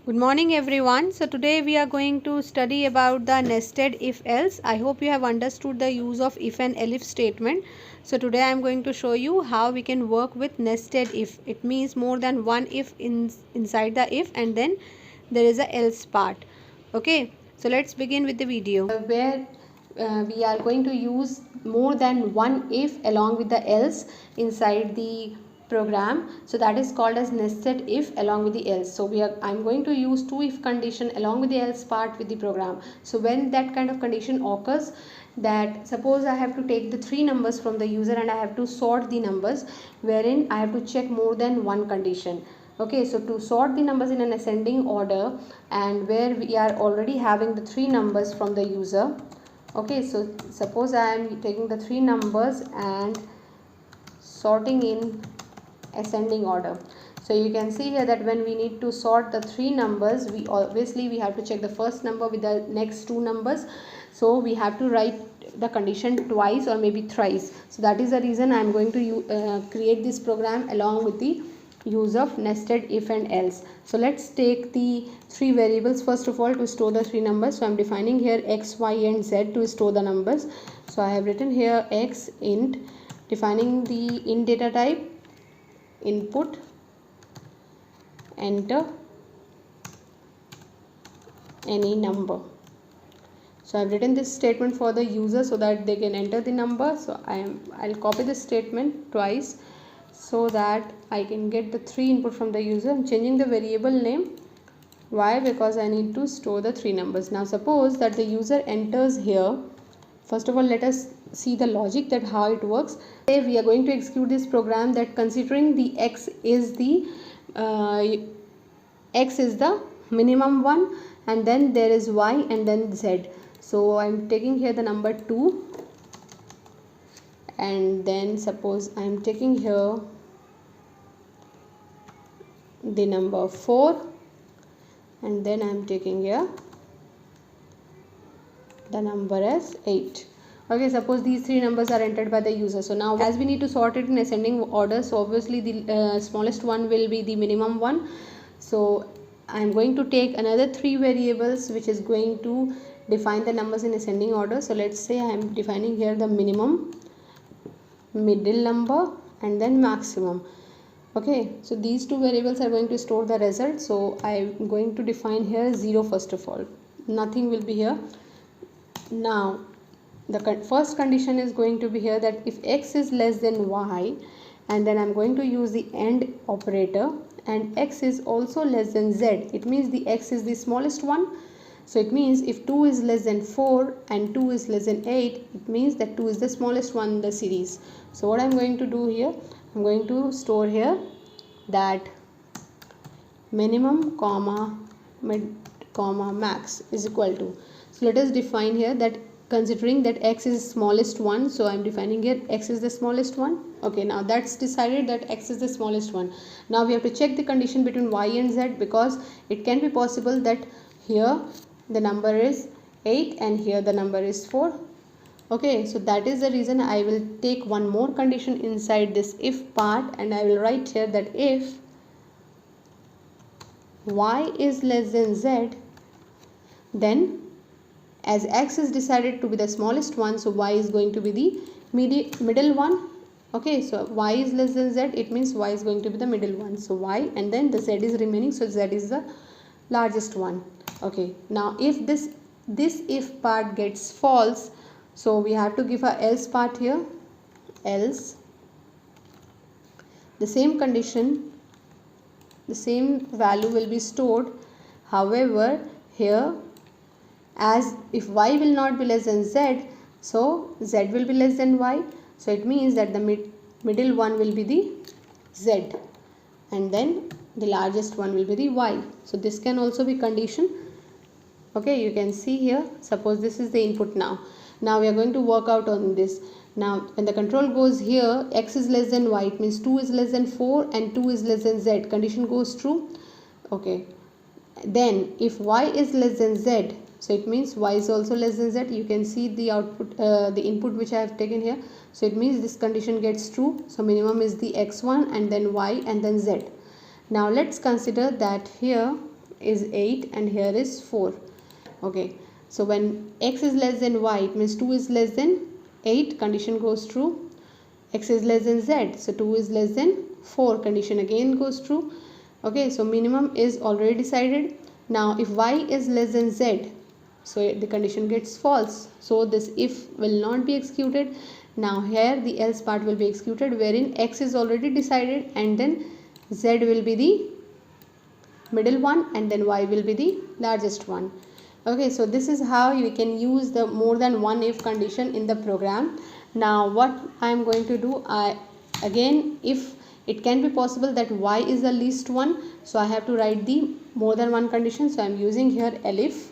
Good morning everyone. So today we are going to study about the nested if else. I hope you have understood the use of if and elif statement. So today I am going to show you how we can work with nested if. It means more than one if inside the if, and then there is a else part. Okay, so let's begin with the video where we are going to use more than one if along with the else inside the program. So that is called as nested if along with the else. So I'm going to use two if condition along with the else part with the program. So when that kind of condition occurs, that suppose I have to take the three numbers from the user and I have to sort the numbers, wherein I have to check more than one condition. Okay, so to sort the numbers in an ascending order, and where we are already having the three numbers from the user. Okay, so suppose I am taking the three numbers and sorting in ascending order. So you can see here that when we need to sort the three numbers, we have to check the first number with the next two numbers. So we have to write the condition twice or maybe thrice. So that is the reason I am going to create this program along with the use of nested if and else. So let's take the three variables first of all to store the three numbers. So I am defining here x, y and z to store the numbers. So I have written here x int, defining the int data type, input, enter any number. So I have written this statement for the user so that they can enter the number. So I'll copy this statement twice so that I can get the three input from the user. I'm changing the variable name. Why? Because I need to store the three numbers. Now suppose that the user enters here. First of all, let us see the logic, that how it works. We are going to execute this program that considering the x is the minimum one, and then there is y and then z. So I'm taking here the number 2, and then suppose I'm taking here the number 4, and then I'm taking here the number as 8. Okay, suppose these three numbers are entered by the user. So now as we need to sort it in ascending order, so obviously the smallest one will be the minimum one. So I'm going to take another three variables which is going to define the numbers in ascending order. So let's say I am defining here the minimum, middle number and then maximum. Okay, so these two variables are going to store the result. So I'm going to define here 0 first of all. Nothing will be here. Now the first condition is going to be here that if x is less than y, and then I'm going to use the AND operator, and x is also less than z. It means the x is the smallest one. So it means if 2 is less than 4 and 2 is less than 8, it means that 2 is the smallest one in the series. So what I'm going to do here, I'm going to store here that minimum comma mid comma max is equal to. So let us define here that considering that x is the smallest one, so I'm defining here x is the smallest one. Okay, now that's decided that x is the smallest one. Now we have to check the condition between y and z, because it can be possible that here the number is 8 and here the number is 4. Okay, so that is the reason I will take one more condition inside this if part, and I will write here that if y is less than z, then as x is decided to be the smallest one, so y is going to be the middle one. Okay, so y is less than z, it means y is going to be the middle one. So y, and then the z is remaining, so z is the largest one. Okay, now if this if part gets false, so we have to give a else part here. Else the same condition, the same value will be stored. However, here as if y will not be less than z, so z will be less than y. So it means that the middle one will be the z, and then the largest one will be the y. So this can also be condition. Okay, you can see here, suppose this is the input now. Now we are going to work out on this. Now when the control goes here, x is less than y, it means 2 is less than 4 and 2 is less than z. Condition goes true. Okay, then if y is less than z, so it means y is also less than z. You can see the output, the input which I have taken here. So it means this condition gets true. So minimum is the x1 and then y and then z. Now let's consider that here is 8 and here is 4. Okay, so when x is less than y, it means 2 is less than 8, condition goes true. X is less than z, so 2 is less than 4, condition again goes true. Okay, so minimum is already decided. Now if y is less than z, so the condition gets false, so this if will not be executed. Now here the else part will be executed, wherein x is already decided and then z will be the middle one and then y will be the largest one. Okay, so this is how you can use the more than one if condition in the program. Now what I am going to do, again if it can be possible that y is the least one, so I have to write the more than one condition, so I am using here elif.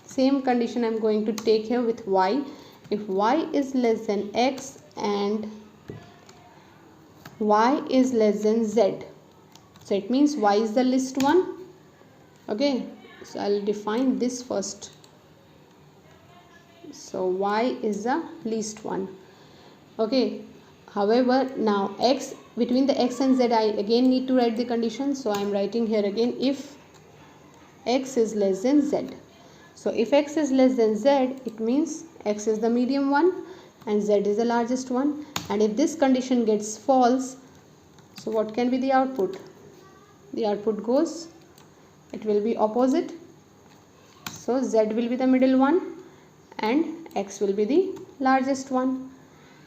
Same condition I am going to take here with y. If y is less than x and y is less than z, so it means y is the least one. Okay, so I'll define this first. So y is the least one. Okay, however now x, between the x and z I again need to write the condition, so I am writing here again if x is less than z. So if x is less than z, it means x is the medium one and z is the largest one, and if this condition gets false, so what can be the output? The output goes, it will be opposite, so z will be the middle one and x will be the largest one.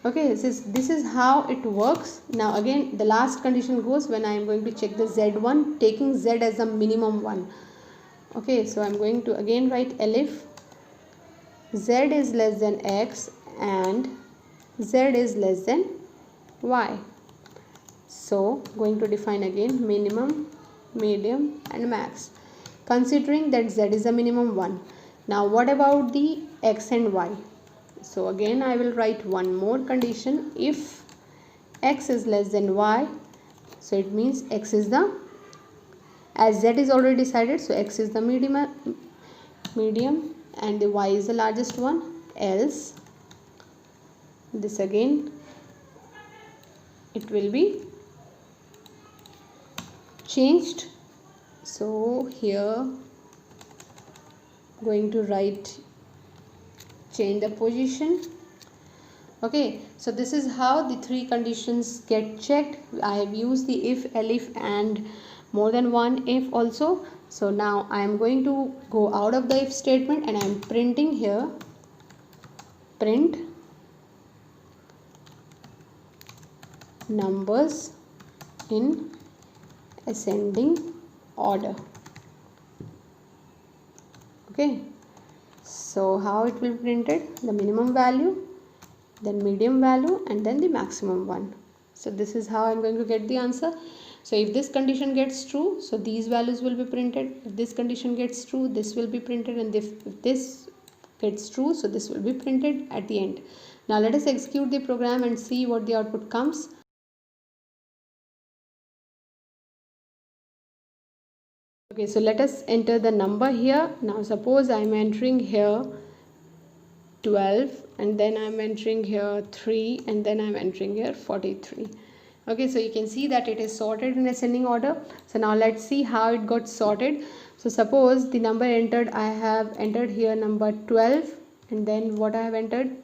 Okay, this is how it works. Now again the last condition goes when I am going to check the z1, taking z as the minimum one. Okay, so I am going to again write elif z is less than x and z is less than y. So going to define again minimum, medium and max, considering that z is the minimum one. Now what about the x and y? So again I will write one more condition. If x is less than y, so it means x is the, as z is already decided, so x is the medium and the y is the largest one, else this again it will be changed. So here going to write change the position. Okay, so this is how the three conditions get checked. I have used the if, elif and more than one if also. So now I am going to go out of the if statement and I am printing here print numbers in ascending order. Okay, so how it will be printed? The minimum value, then medium value and then the maximum one. So this is how I am going to get the answer. So if this condition gets true, so these values will be printed. If this condition gets true, this will be printed, and if this gets true, so this will be printed at the end. Now let us execute the program and see what the output comes. Okay, so let us enter the number here. Now suppose I am entering here 12 and then I am entering here 3 and then I am entering here 43. Okay, so you can see that it is sorted in ascending order. So now let's see how it got sorted. So suppose the number entered, I have entered here number 12 and then what I have entered?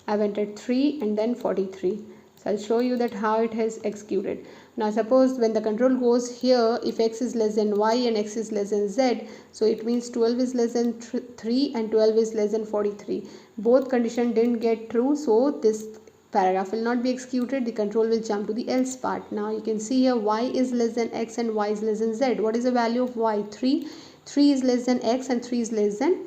I have entered 3 and then 43. So I'll show you that how it has executed. Now suppose when the control goes here, if x is less than y and x is less than z, so it means 12 is less than 3 and 12 is less than 43. Both condition didn't get true, so this paragraph will not be executed. The control will jump to the else part. Now you can see here y is less than x and y is less than z. What is the value of y? 3. 3 is less than x and 3 is less than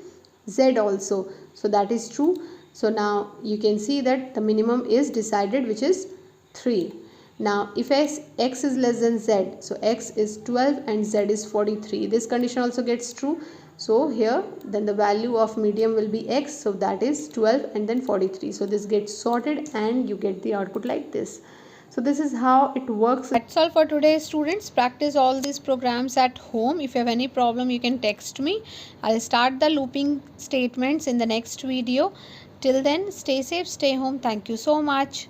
z also. So that is true. So now you can see that the minimum is decided, which is 3. Now if x is less than z, so x is 12 and z is 43. This condition also gets true. So here then the value of medium will be x, so that is 12 and then 43. So this gets sorted and you get the output like this. So this is how it works. That's all for today, students. Practice all these programs at home. If you have any problem, you can text me. I'll start the looping statements in the next video. Till then, stay safe, stay home. Thank you so much.